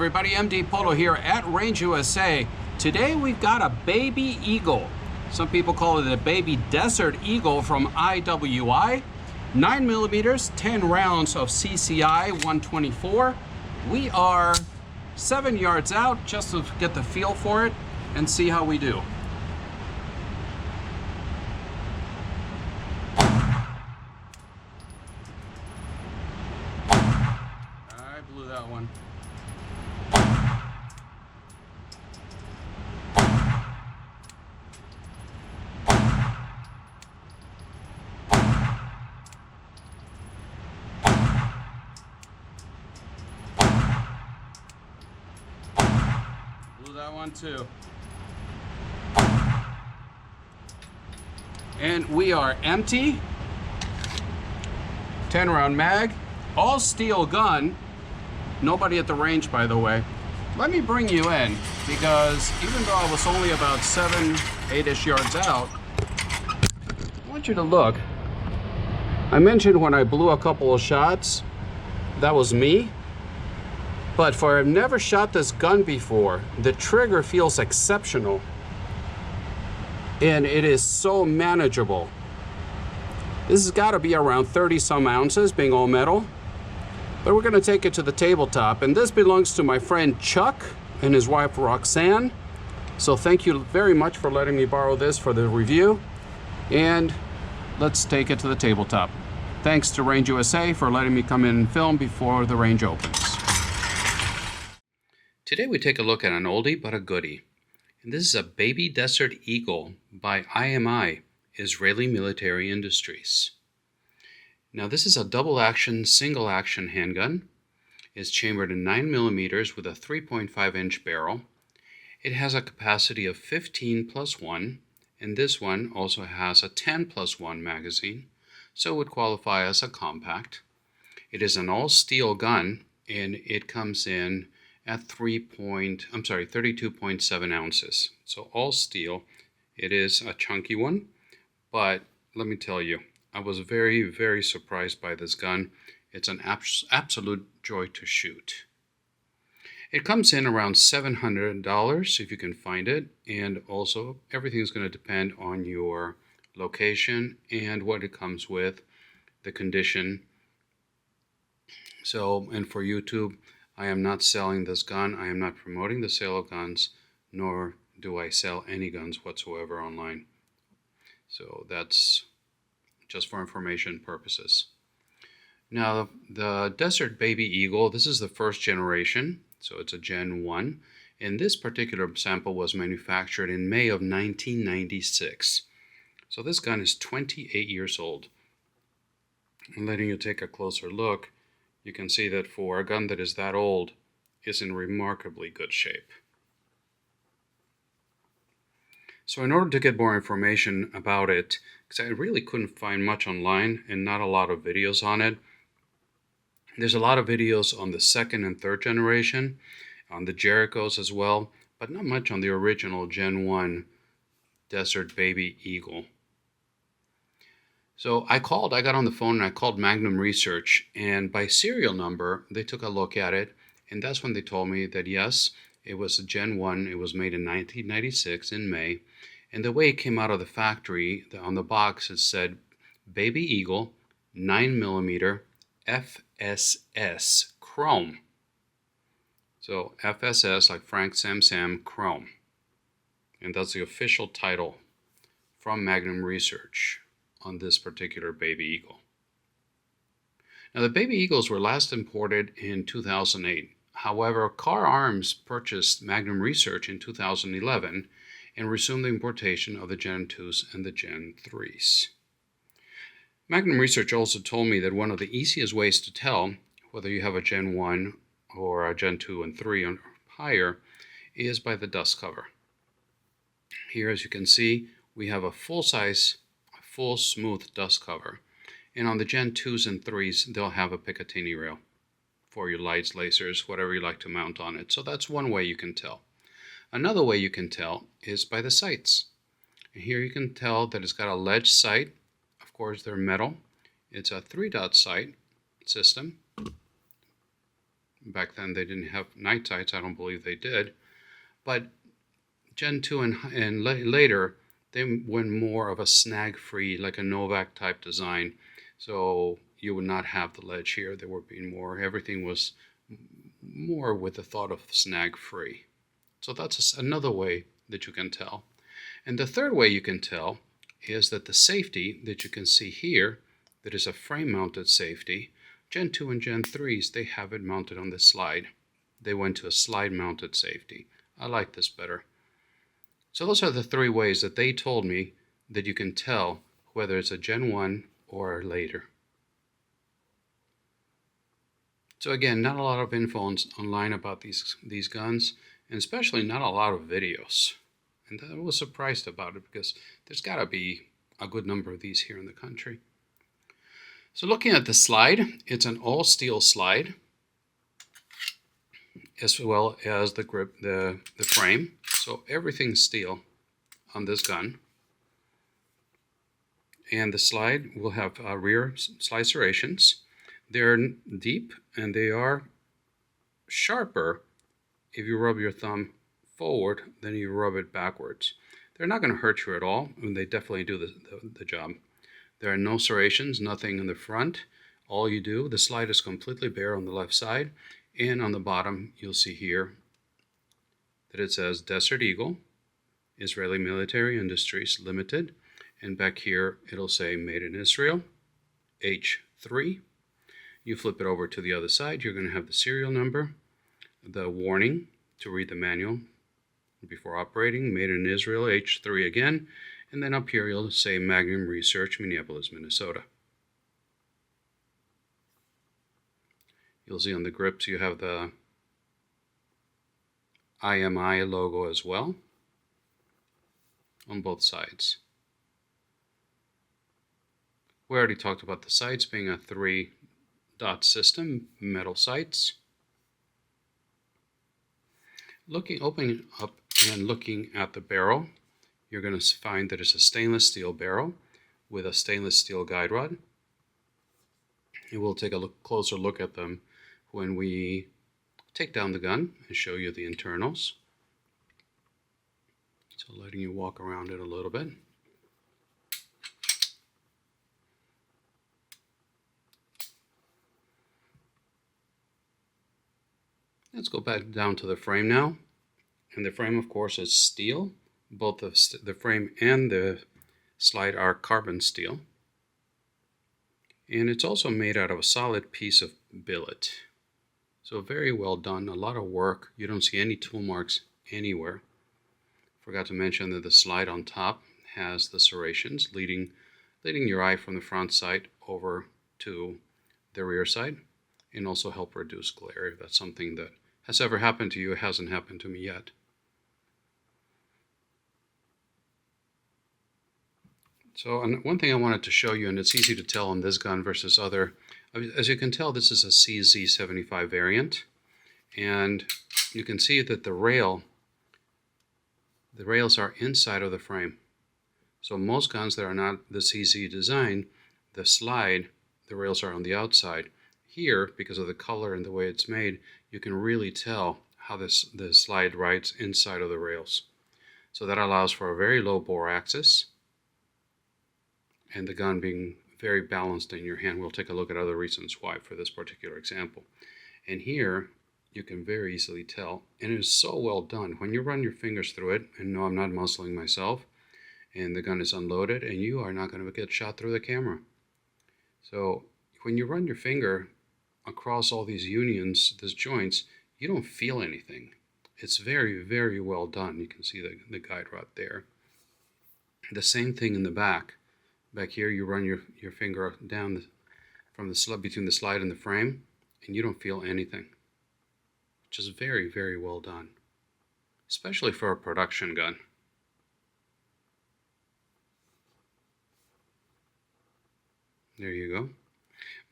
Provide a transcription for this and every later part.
everybody, MDpolo here at Range USA. Today we've got a baby eagle. Some people call it a baby Desert Eagle from IWI. 9mm, 10 rounds of CCI 124. We are 7 yards out just to get the feel for it and see how we do. I blew that one. Blew that one too. And we are empty. 10 round mag, all steel gun. Nobody at the range, by the way. Let me bring you in, because even though I was only about 7, 8-ish yards out, I want you to look. I mentioned when I blew a couple of shots, that was me. But for I've never shot this gun before, the trigger feels exceptional. And it is so manageable. This has got to be around 30 some ounces, being all metal. But we're going to take it to the tabletop. And this belongs to my friend Chuck and his wife Roxanne. So thank you very much for letting me borrow this for the review. And let's take it to the tabletop. Thanks to Range USA for letting me come in and film before the range opens. Today we take a look at an oldie but a goodie. And this is a baby Desert Eagle by IMI, Israeli Military Industries. Now this is a double action, single action handgun. It's chambered in 9mm with a 3.5-inch barrel. It has a capacity of 15+1, and this one also has a 10+1 magazine, so it would qualify as a compact. It is an all steel gun, and it comes in at 32.7 ounces. So all steel. It is a chunky one, but let me tell you, I was very, very surprised by this gun. It's an absolute joy to shoot. It comes in around $700 if you can find it, and also everything's going to depend on your location and what it comes with, the condition. So, and for YouTube, I am not selling this gun. I am not promoting the sale of guns, nor do I sell any guns whatsoever online. So that's just for information purposes. Now, the Desert Baby Eagle, this is the first generation, so it's a Gen 1. And this particular sample was manufactured in May of 1996. So this gun is 28 years old. And letting you take a closer look, you can see that for a gun that is that old, it's in remarkably good shape. So in order to get more information about it, because I really couldn't find much online and not a lot of videos on it, there's a lot of videos on the second and third generation, on the Jerichos as well, but not much on the original Gen 1 Desert Baby Eagle. So I got on the phone and I called Magnum Research, and by serial number, they took a look at it, and that's when they told me that yes, it was a Gen 1, it was made in 1996 in May, and the way it came out of the factory, on the box it said, Baby Eagle, 9mm, FSS, Chrome. So FSS, like Frank Sam Chrome. And that's the official title from Magnum Research on this particular Baby Eagle. Now the Baby Eagles were last imported in 2008. However, Car Arms purchased Magnum Research in 2011 and resumed the importation of the Gen 2s and the Gen 3s. Magnum Research also told me that one of the easiest ways to tell whether you have a Gen 1 or a Gen 2 and 3 or higher is by the dust cover. Here, as you can see, we have a full-size, full smooth dust cover, and on the Gen 2s and 3s they'll have a Picatinny rail for your lights, lasers, whatever you like to mount on it. So that's one way you can tell. Another way you can tell is by the sights. And here you can tell that it's got a ledge sight. Of course, they're metal. It's a 3-dot sight system. Back then they didn't have night sights. I don't believe they did. But Gen 2 and later, they went more of a snag-free, like a Novak type design. So you would not have the ledge here. There would be more, everything was more with the thought of snag-free. So that's another way that you can tell. And the third way you can tell is that the safety that you can see here, that is a frame-mounted safety, Gen 2 and Gen 3s, they have it mounted on the slide. They went to a slide-mounted safety. I like this better. So those are the three ways that they told me that you can tell whether it's a Gen 1 or later. So again, not a lot of info online about these guns, and especially not a lot of videos. And I was surprised about it because there's got to be a good number of these here in the country. So looking at the slide, it's an all steel slide, as well as the grip, the frame. So everything's steel on this gun. And the slide will have rear slide serrations. They're deep and they are sharper if you rub your thumb forward than you rub it backwards. They're not going to hurt you at all, and they definitely do the job. There are no serrations, nothing in the front. All you do, the slide is completely bare on the left side, and on the bottom you'll see here that it says Desert Eagle, Israeli Military Industries Limited, and back here it'll say Made in Israel, H3. You flip it over to the other side, you're going to have the serial number, the warning to read the manual before operating, Made in Israel, H3 again, and then up here you'll say Magnum Research, Minneapolis, Minnesota. You'll see on the grips you have the IMI logo as well on both sides. We already talked about the sights being a 3-dot system, metal sights. Opening up and looking at the barrel, you're going to find that it's a stainless steel barrel with a stainless steel guide rod. And we'll take a closer look at them when we take down the gun and show you the internals. So letting you walk around it a little bit. Let's go back down to the frame now. And the frame, of course, is steel. Both the frame and the slide are carbon steel. And it's also made out of a solid piece of billet. So very well done, a lot of work. You don't see any tool marks anywhere. Forgot to mention that the slide on top has the serrations leading your eye from the front sight over to the rear side, and also help reduce glare if that's something that has ever happened to you. It hasn't happened to me yet. So one thing I wanted to show you, and it's easy to tell on this gun versus other, as you can tell, this is a CZ75 variant, and you can see that the rails are inside of the frame. So most guns that are not the CZ design, the slide, the rails are on the outside. Here, because of the color and the way it's made, you can really tell how the slide rides inside of the rails. So that allows for a very low bore axis, and the gun being very balanced in your hand. We'll take a look at other reasons why for this particular example. And here, you can very easily tell, and it is so well done. When you run your fingers through it, and no, I'm not muscling myself, and the gun is unloaded, and you are not going to get shot through the camera. So when you run your finger across all these unions, these joints, you don't feel anything. It's very, very well done. You can see the guide rod there. The same thing in the back. Back here, you run your finger down from the slide, between the slide and the frame, and you don't feel anything. Which is very, very well done, especially for a production gun. There you go.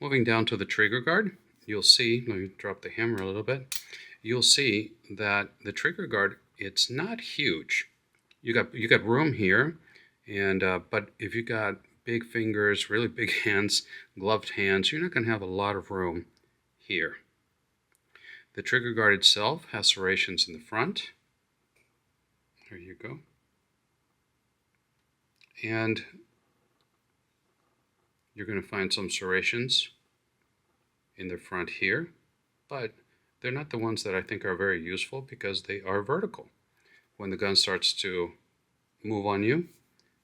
Moving down to the trigger guard, you'll see, let me drop the hammer a little bit, you'll see that the trigger guard, it's not huge. You got room here, and but if you got big fingers, really big hands, gloved hands, you're not going to have a lot of room here. The trigger guard itself has serrations in the front. There you go. And you're going to find some serrations in the front here, but they're not the ones that I think are very useful because they are vertical. When the gun starts to move on you,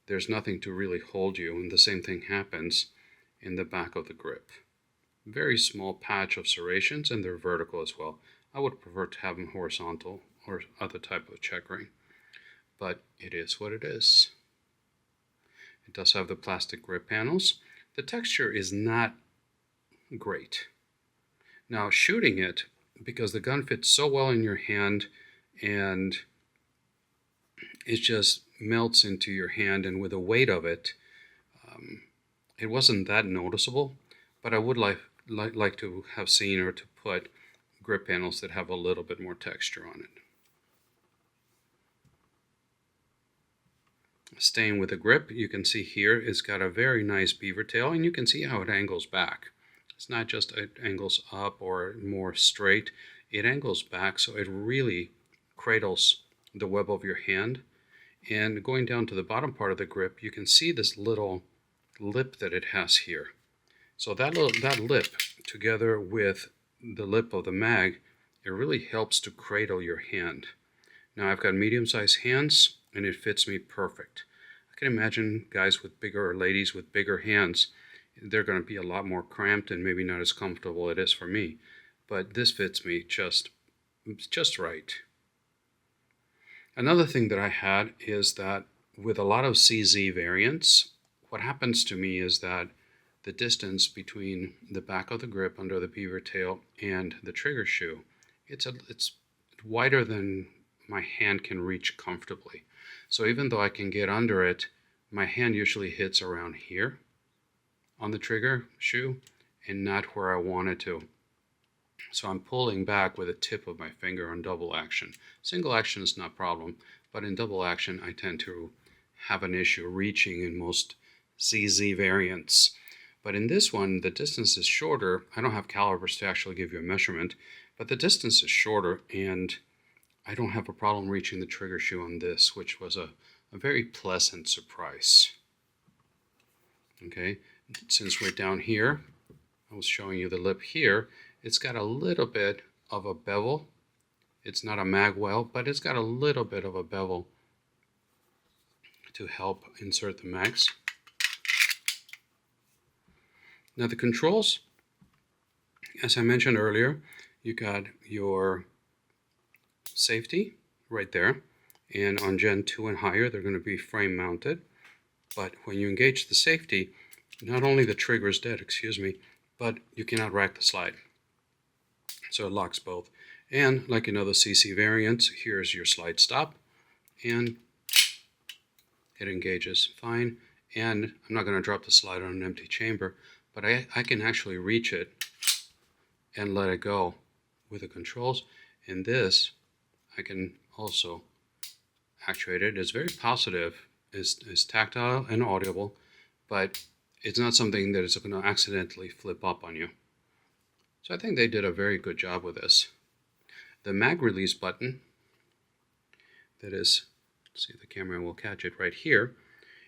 there's nothing to really hold you, and the same thing happens in the back of the grip. Very small patch of serrations, and they're vertical as well. I would prefer to have them horizontal or other type of checkering, but it is what it is. It does have the plastic grip panels. The texture is not great. Now, shooting it, because the gun fits so well in your hand and it just melts into your hand, and with the weight of it, it wasn't that noticeable, but I would like to have seen or to put grip panels that have a little bit more texture on it. Staying with the grip, you can see here it's got a very nice beaver tail, and you can see how it angles back. It's not just it angles up or more straight, it angles back, so it really cradles the web of your hand. And going down to the bottom part of the grip, you can see this little lip that it has here. So that lip, together with the lip of the mag, it really helps to cradle your hand. Now I've got medium-sized hands, and it fits me perfect. I can imagine guys with bigger, or ladies with bigger hands, they're going to be a lot more cramped and maybe not as comfortable it is for me. But this fits me just right. Another thing that I had is that with a lot of CZ variants, what happens to me is that the distance between the back of the grip under the beaver tail and the trigger shoe, it's wider than my hand can reach comfortably. So even though I can get under it, my hand usually hits around here on the trigger shoe and not where I want it to. So I'm pulling back with the tip of my finger on double action. Single action is not a problem, but in double action I tend to have an issue reaching in most CZ variants. But in this one, the distance is shorter. I don't have calipers to actually give you a measurement, but the distance is shorter, and I don't have a problem reaching the trigger shoe on this, which was a very pleasant surprise. Okay, since we're down here, I was showing you the lip here. It's got a little bit of a bevel. It's not a mag well, but it's got a little bit of a bevel to help insert the mags. Now the controls, as I mentioned earlier, you got your safety right there, and on Gen 2 and higher they're going to be frame mounted. But when you engage the safety, not only the trigger is dead, but you cannot rack the slide. So it locks both. And like in other CC variants, here's your slide stop, and it engages fine. And I'm not going to drop the slide on an empty chamber, but I can actually reach it and let it go with the controls. And this, I can also actuate it. It's very positive, it's tactile and audible, but it's not something that is going to accidentally flip up on you. So I think they did a very good job with this. The mag release button, that is, let's see if the camera will catch it right here.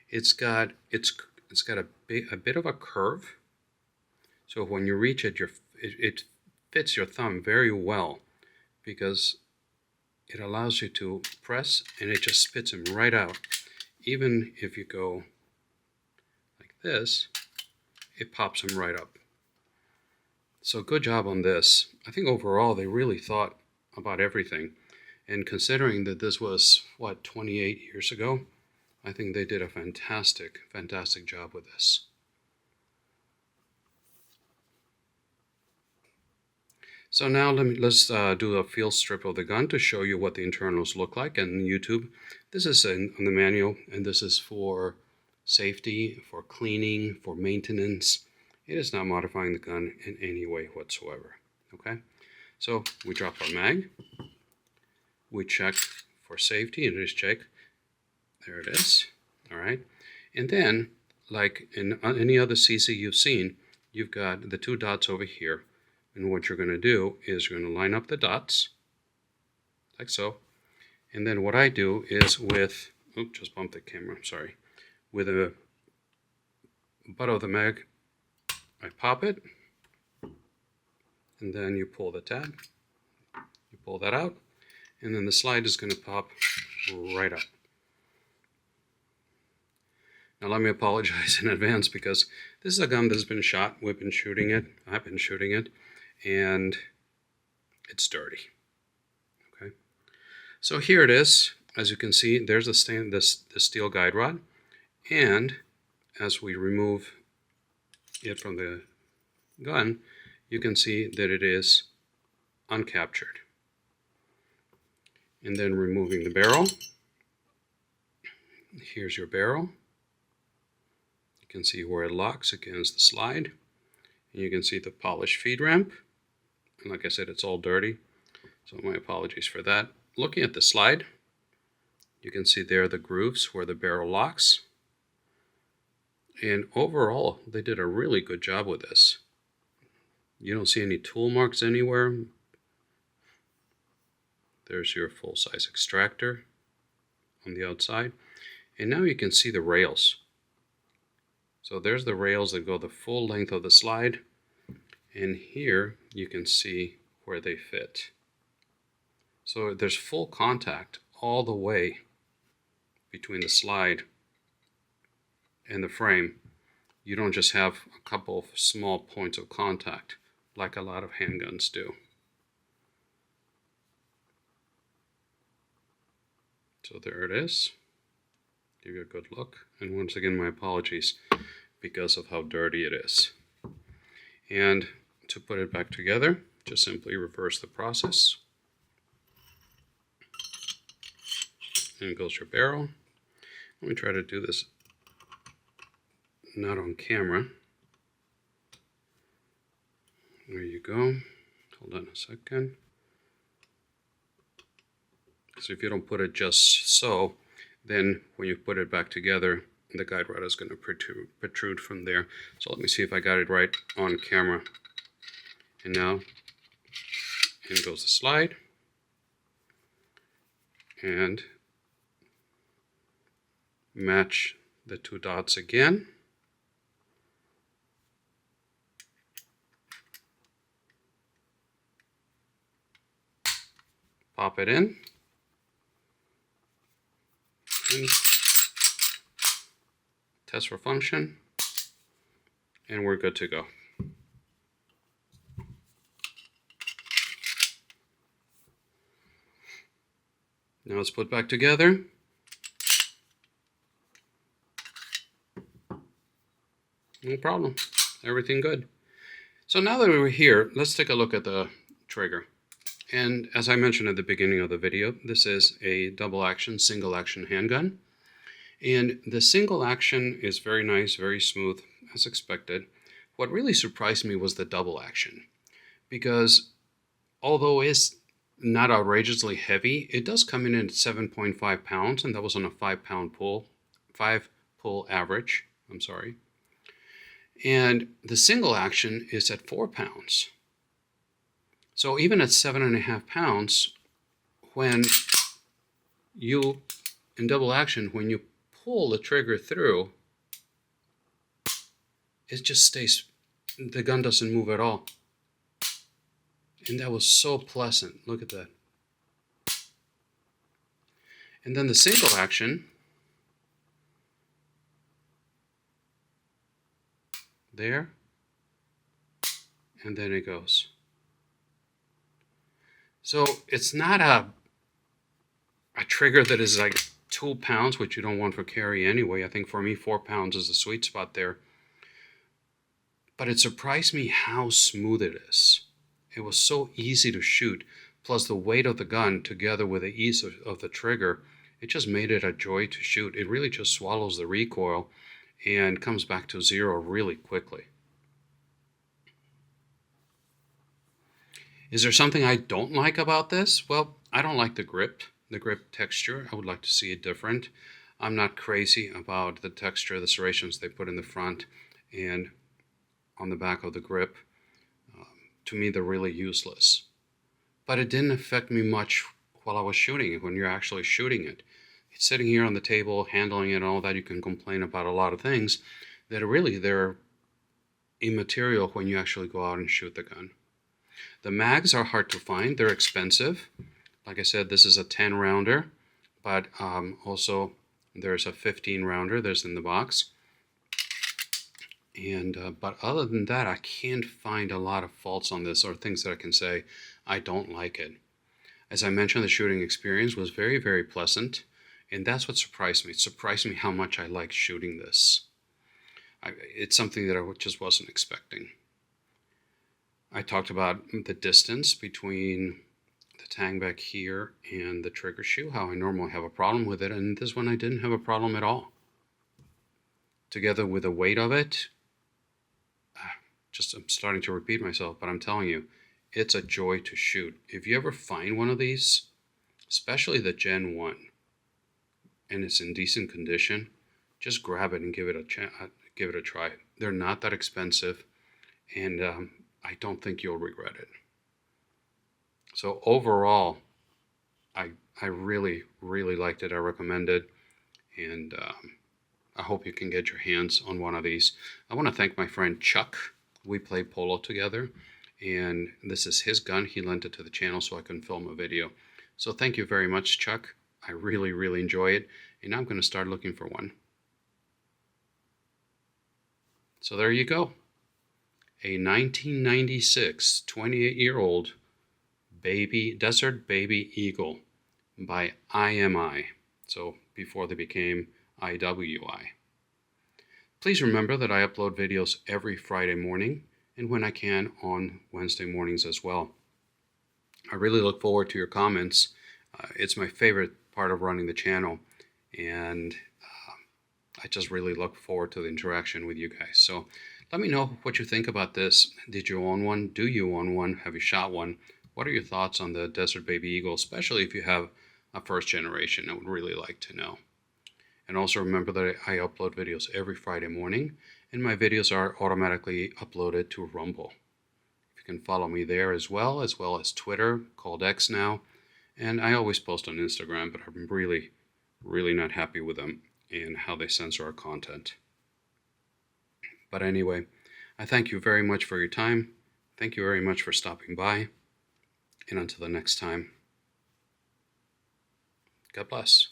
It's got a bit of a curve. So when you reach it, it fits your thumb very well, because it allows you to press and it just spits them right out. Even if you go like this, it pops them right up. So good job on this. I think overall they really thought about everything. And considering that this was, 28 years ago, I think they did a fantastic job with this. So now let's do a field strip of the gun to show you what the internals look like. And YouTube, this is on the manual, and this is for safety, for cleaning, for maintenance. It is not modifying the gun in any way whatsoever. Okay, so we drop our mag, we check for safety, and it is checked. There it is. All right, and then like in any other CC you've seen, you've got the two dots over here. And what you're going to do is you're going to line up the dots, like so. And then what I do is with, oops, just bumped the camera, I'm sorry. With the butt of the mag, I pop it, and then you pull the tab, you pull that out, and then the slide is going to pop right up. Now let me apologize in advance because this is a gun that's been shot. We've been shooting it, I've been shooting it, and it's dirty. Okay, so here it is. As you can see, there's the steel guide rod, and as we remove it from the gun, you can see that it is uncaptured. And then removing the barrel, here's your barrel. You can see where it locks against the slide. And you can see the polished feed ramp. And like I said, it's all dirty, so my apologies for that. Looking at the slide, you can see there the grooves where the barrel locks. And overall, they did a really good job with this. You don't see any tool marks anywhere. There's your full-size extractor on the outside. And now you can see the rails. So there's the rails that go the full length of the slide. And here you can see where they fit. So there's full contact all the way between the slide and the frame. You don't just have a couple of small points of contact like a lot of handguns do. So there it is. Give you a good look. And once again, my apologies because of how dirty it is. And to put it back together, just simply reverse the process. And goes your barrel. Let me try to do this not on camera. There you go. Hold on a second. So if you don't put it just so, then when you put it back together, the guide rod is going to protrude from there. So let me see if I got it right on camera. And now, in goes the slide. And match the two dots again. Pop it in. And test for function. And we're good to go. Now let's put back together. No problem. Everything good. So now that we're here, let's take a look at the trigger. And as I mentioned at the beginning of the video, this is a double action, single action handgun. And the single action is very nice, very smooth, as expected. What really surprised me was the double action. Because although it's not outrageously heavy, it does come in at 7.5 pounds, and that was on a 5 pull average. I'm sorry. And the single action is at 4 pounds. So even at 7.5 pounds, when you, in double action, when you pull the trigger through, it just stays, the gun doesn't move at all. And that was so pleasant. Look at that. And then the single action, there, and then it goes. So it's not a trigger that is like 2 pounds, which you don't want for carry anyway. I think for me 4 pounds is the sweet spot there. But it surprised me how smooth it is. It was so easy to shoot, plus the weight of the gun together with the ease of the trigger, it just made it a joy to shoot. It really just swallows the recoil and comes back to zero really quickly. Is there something I don't like about this? Well, I don't like the grip texture. I would like to see it different. I'm not crazy about the texture, the serrations they put in the front and on the back of the grip. to me, they're really useless. But it didn't affect me much while I was shooting it, when you're actually shooting it. It's sitting here on the table, handling it and all that. You can complain about a lot of things that are really, they're immaterial when you actually go out and shoot the gun. The mags are hard to find. They're expensive. Like I said, this is a 10 rounder, but also there's a 15 rounder. There's in the box. And but other than that, I can't find a lot of faults on this or things that I can say I don't like it. As I mentioned, the shooting experience was very, very pleasant, and that's what surprised me. It surprised me how much I liked shooting this. It's something that I just wasn't expecting. I talked about the distance between the tang back here and the trigger shoe, how I normally have a problem with it, and this one I didn't have a problem at all. Together with the weight of it, I'm starting to repeat myself, but I'm telling you, it's a joy to shoot. If you ever find one of these, especially the Gen 1, and it's in decent condition, just grab it and give it a try. They're not that expensive, and I don't think you'll regret it. So overall, I really, really liked it. I recommend it, and I hope you can get your hands on one of these. I want to thank my friend Chuck. We play polo together, and this is his gun. He lent it to the channel so I can film a video. So thank you very much, Chuck. I really, really enjoy it, and I'm going to start looking for one. So there you go. A 1996 28-year-old Desert Baby Eagle by IMI. So before they became IWI. Please remember that I upload videos every Friday morning and when I can on Wednesday mornings as well. I really look forward to your comments. It's my favorite part of running the channel, and I just really look forward to the interaction with you guys. So let me know what you think about this. Did you own one? Do you own one? Have you shot one? What are your thoughts on the Desert Baby Eagle, especially if you have a first generation? I would really like to know. And also remember that I upload videos every Friday morning, and my videos are automatically uploaded to Rumble. You can follow me there as well as Twitter, called X now. And I always post on Instagram, but I'm really, really not happy with them and how they censor our content. But anyway, I thank you very much for your time. Thank you very much for stopping by. And until the next time, God bless.